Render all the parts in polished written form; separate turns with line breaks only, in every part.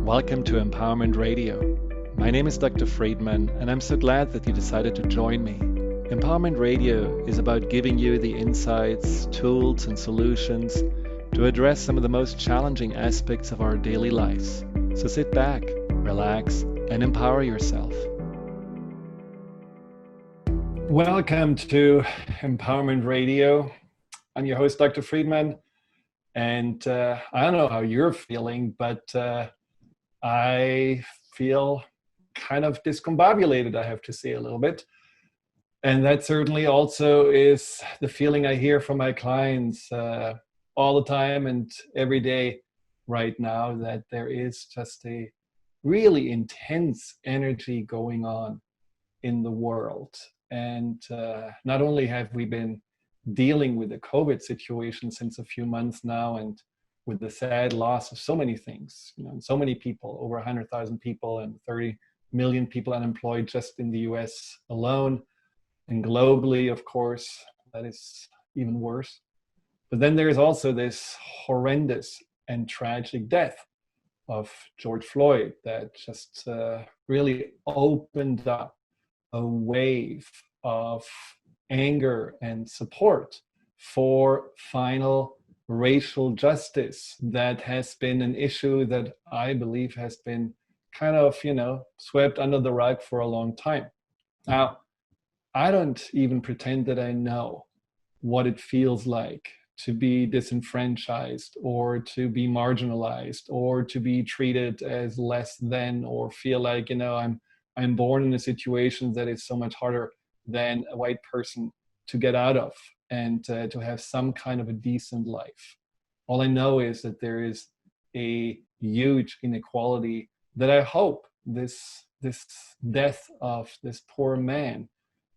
Welcome to Empowerment Radio. My name is Dr. Friedemann, and I'm so glad that you decided to join me. Empowerment Radio is about giving you the insights, tools, and solutions to address some of the most challenging aspects of our daily lives. So sit back, relax, and empower yourself. Welcome to Empowerment Radio. I'm your host, Dr. Friedemann, and I don't know how you're feeling, but I feel kind of discombobulated, I have to say, a little bit. And that certainly also is the feeling I hear from my clients all the time and every day right now, that there is just a really intense energy going on in the world. And not only have we been dealing with the COVID situation since a few months now, and with the sad loss of so many things, and so many people, over 100,000 people and 30 million people unemployed just in the US alone, and globally, of course, that is even worse. But then there's also this horrendous and tragic death of George Floyd that just really opened up a wave of anger and support for final racial justice that has been an issue that I believe has been kind of, swept under the rug for a long time. Now, I don't even pretend that I know what it feels like to be disenfranchised, or to be marginalized, or to be treated as less than, or feel like, I'm born in a situation that is so much harder than a white person to get out of, and to have some kind of a decent life. All I know is that there is a huge inequality that I hope this death of this poor man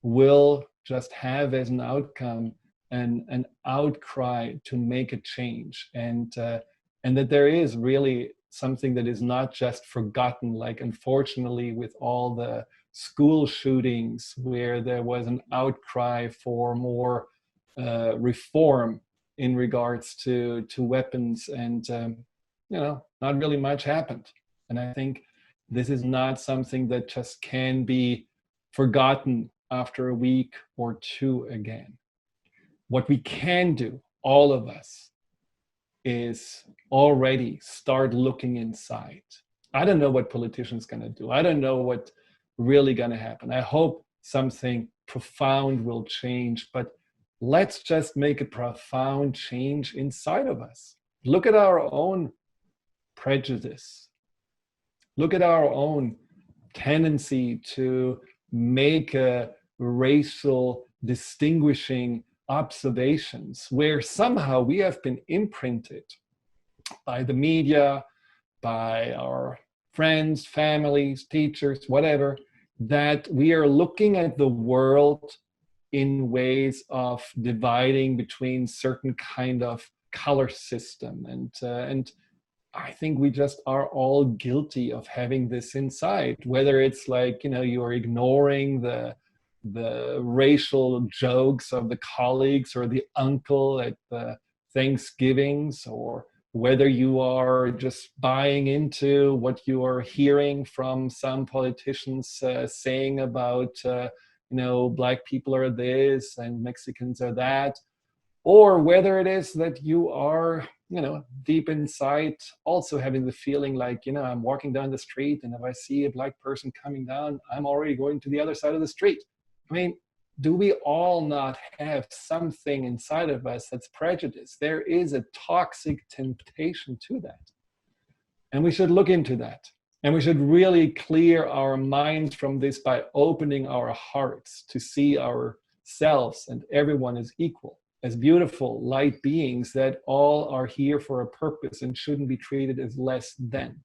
will just have as an outcome an outcry to make a change, and that there is really something that is not just forgotten, like unfortunately with all the school shootings where there was an outcry for more reform in regards to weapons, and not really much happened. And I think this is not something that just can be forgotten after a week or two again. What we can do, all of us, is already start looking inside. I don't know what politicians going to do. I don't know what really going to happen. I hope something profound will change, but let's just make a profound change inside of us. Look at our own prejudice. Look at our own tendency to make a racial distinguishing observations where somehow we have been imprinted by the media, by our friends, families, teachers, whatever, that we are looking at the world in ways of dividing between certain kind of color system. And I think we just are all guilty of having this inside, whether it's like, you are ignoring the racial jokes of the colleagues or the uncle at the Thanksgivings, or whether you are just buying into what you are hearing from some politicians saying about, Black people are this and Mexicans are that, or whether it is that you are, deep inside also having the feeling like, I'm walking down the street, and if I see a Black person coming down, I'm already going to the other side of the street. I mean, do we all not have something inside of us that's prejudice? There is a toxic temptation to that. And we should look into that. And we should really clear our minds from this by opening our hearts to see ourselves and everyone as equal, as beautiful light beings that all are here for a purpose and shouldn't be treated as less than.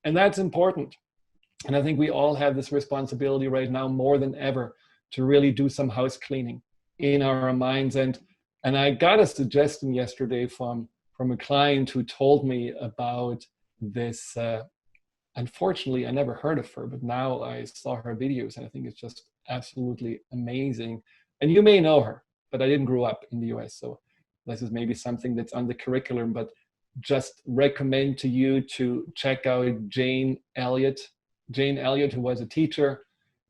And that's important. And I think we all have this responsibility right now more than ever to really do some house cleaning in our minds. And I got a suggestion yesterday from a client who told me about this. Unfortunately, I never heard of her, but now I saw her videos, and I think it's just absolutely amazing. And you may know her, but I didn't grow up in the US, so this is maybe something that's on the curriculum. But just recommend to you to check out Jane Elliott. Jane Elliott, who was a teacher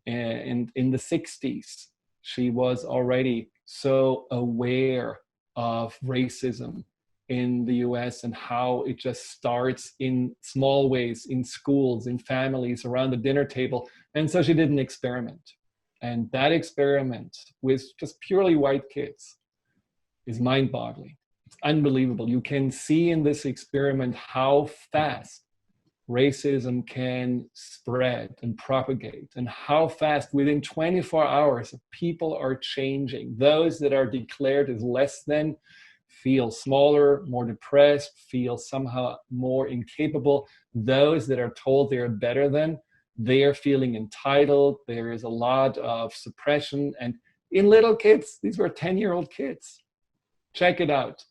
in the 60s. She was already so aware of racism in the US and how it just starts in small ways, in schools, in families, around the dinner table. And so she did an experiment. And that experiment with just purely white kids is mind-boggling. It's unbelievable. You can see in this experiment how fast racism can spread and propagate, and how fast within 24 hours people are changing. Those that are declared as less than feel smaller, more depressed, feel somehow more incapable. Those that are told they're better than, they are feeling entitled. There is a lot of suppression. And in little kids, these were 10-year-old kids. Check it out.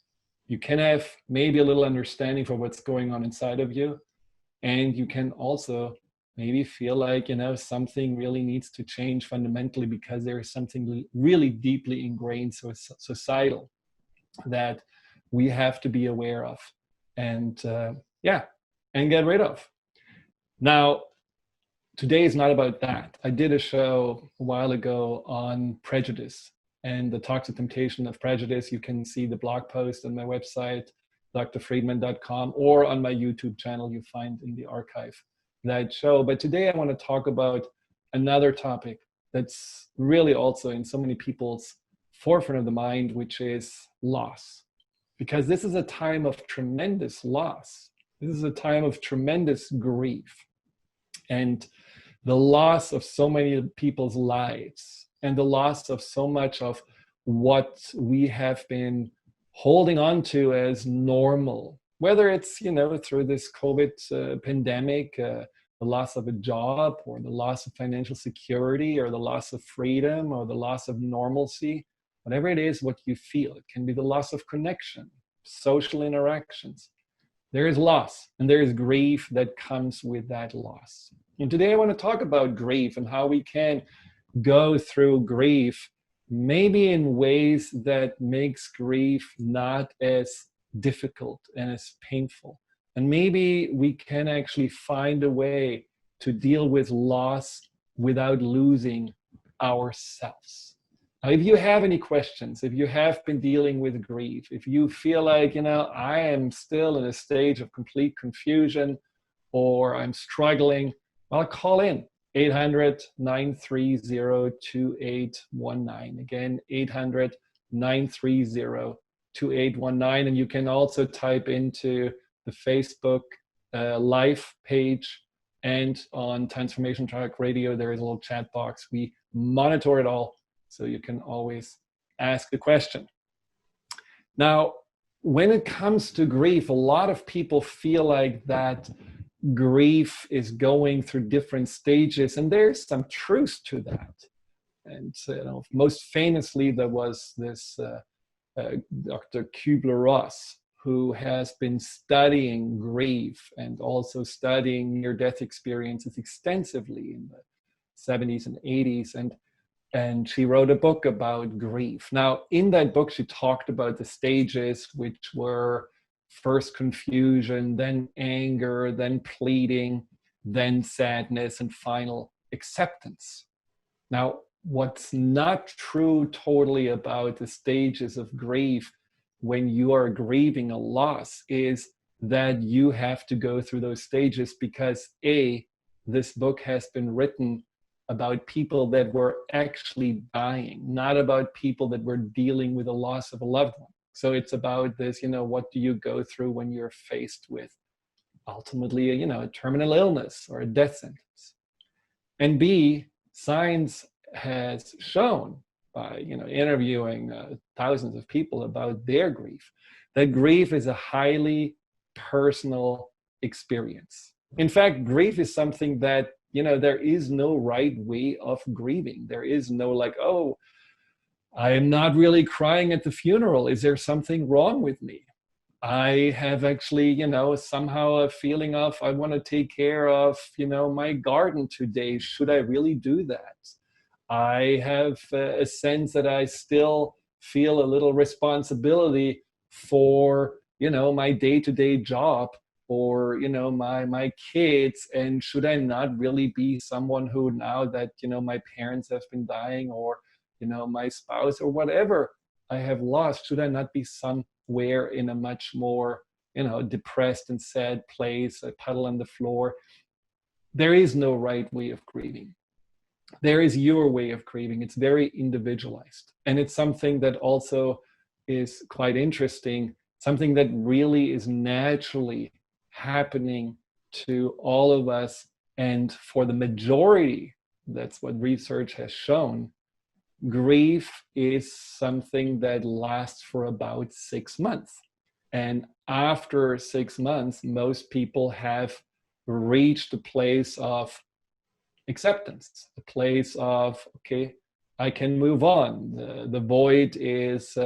You can have maybe a little understanding for what's going on inside of you. And you can also maybe feel like, something really needs to change fundamentally because there is something really deeply ingrained, so societal, that we have to be aware of and get rid of. Now, today is not about that. I did a show a while ago on prejudice and the toxic temptation of prejudice. You can see the blog post on my website, drfriedman.com, or on my YouTube channel. You find in the archive that show. But today I want to talk about another topic that's really also in so many people's forefront of the mind, which is loss. Because this is a time of tremendous loss. This is a time of tremendous grief. And the loss of so many people's lives, and the loss of so much of what we have been holding on to as normal, whether it's, through this COVID pandemic, the loss of a job, or the loss of financial security, or the loss of freedom, or the loss of normalcy, whatever it is, what you feel. It can be the loss of connection, social interactions. There is loss, and there is grief that comes with that loss. And today I want to talk about grief and how we can go through grief, maybe in ways that makes grief not as difficult and as painful. And maybe we can actually find a way to deal with loss without losing ourselves. Now, if you have any questions, if you have been dealing with grief, if you feel like, I am still in a stage of complete confusion, or I'm struggling, well, call in 800-930-2819. Again, 800-930-2819. And you can also type into the Facebook live page, and on Transformation Track Radio, there is a little chat box. We monitor it all, so you can always ask a question. Now, when it comes to grief, a lot of people feel like that grief is going through different stages, and there's some truth to that. And most famously, there was this Dr. Kübler-Ross, who has been studying grief and also studying near-death experiences extensively in the 70s and 80s. And she wrote a book about grief. Now, in that book, she talked about the stages, which were first confusion, then anger, then pleading, then sadness, and final acceptance. Now, what's not true totally about the stages of grief when you are grieving a loss is that you have to go through those stages, because this book has been written about people that were actually dying, not about people that were dealing with the loss of a loved one. So it's about this, what do you go through when you're faced with ultimately, a terminal illness or a death sentence. And B, science has shown by, interviewing thousands of people about their grief, that grief is a highly personal experience. In fact, grief is something that, there is no right way of grieving. There is no I am not really crying at the funeral. Is there something wrong with me? I have actually, somehow a feeling of, I want to take care of, my garden today. Should I really do that? I have a sense that I still feel a little responsibility for my day-to-day job, or my kids, and should I not really be someone who, now that my parents have been dying, or my spouse or whatever I have lost, should I not be somewhere in a much more depressed and sad place, a puddle on the floor? There is no right way of grieving. There is your way of grieving. It's very individualized, and it's something that also is quite interesting, something that really is naturally happening to all of us. And for the majority, that's what research has shown, grief is something that lasts for about 6 months. And after 6 months, most people have reached a place of acceptance, a place of, okay, I can move on. The void is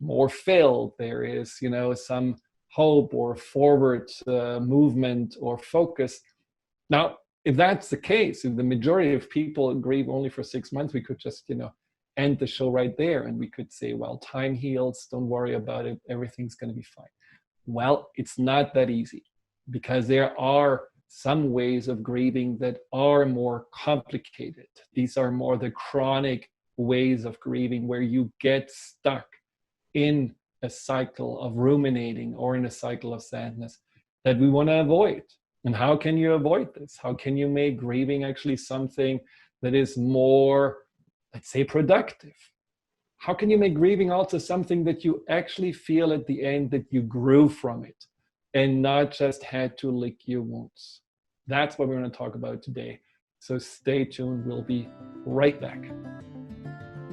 more filled. There is, some hope or forward movement or focus. Now, if that's the case, if the majority of people grieve only for 6 months, we could just, end the show right there, and we could say, well, time heals, don't worry about it, everything's going to be fine. Well, it's not that easy, because there are some ways of grieving that are more complicated. These are more the chronic ways of grieving, where you get stuck in a cycle of ruminating or in a cycle of sadness that we want to avoid. And how can you avoid this? How can you make grieving actually something that is more, let's say, productive? How can you make grieving also something that you actually feel at the end that you grew from it, and not just had to lick your wounds? That's what we're going to talk about today. So stay tuned. We'll be right back.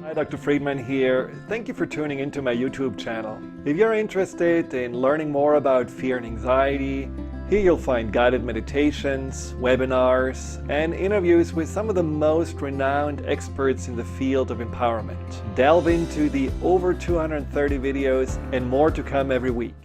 Hi, Dr. Friedemann here. Thank you for tuning into my YouTube channel. If you're interested in learning more about fear and anxiety, here you'll find guided meditations, webinars, and interviews with some of the most renowned experts in the field of empowerment. Delve into the over 230 videos and more to come every week.